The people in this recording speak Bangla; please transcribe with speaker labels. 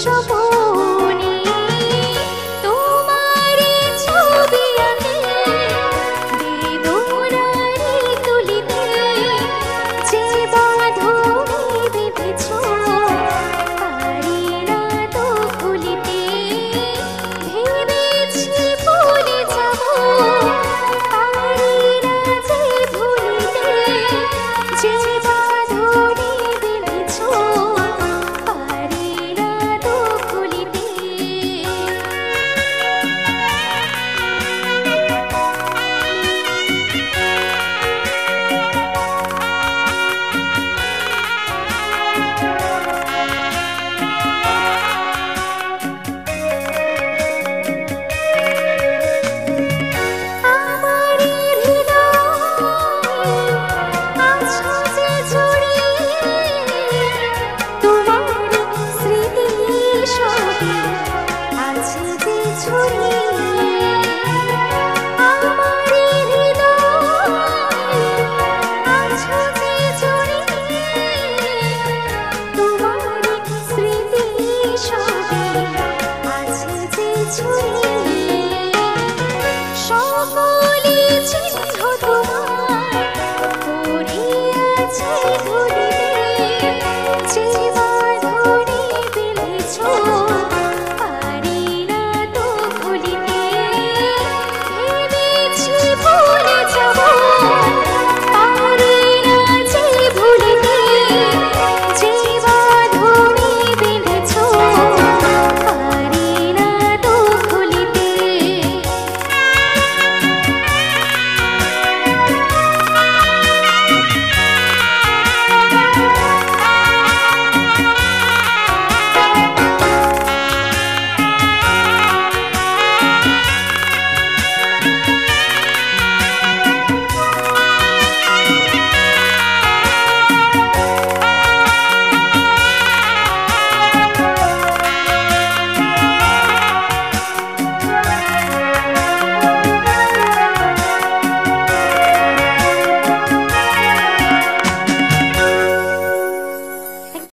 Speaker 1: স্বপনে তোমারে ছবি আঁকে বেদনারে তুলিতে যে বাঁধনে বেঁধেছ পারি না তো ভুলিতে ভেবেছি ভুলে যাব পারি না যে ভুলিতে যে বাঁধনে বেঁধেছ পারি না তো ভুলিতে। আমার হৃদয়ে আছো যে জড়িয়ে তোমার স্মৃতি সবে আছে যে ছড়িয়ে আমার হৃদয়ে আছো যে জড়িয়ে তোমার স্মৃতি সবে আছে যে ছড়িয়ে সকলে চিহ্ন তোমার পড়ে আছে ধরিতে যে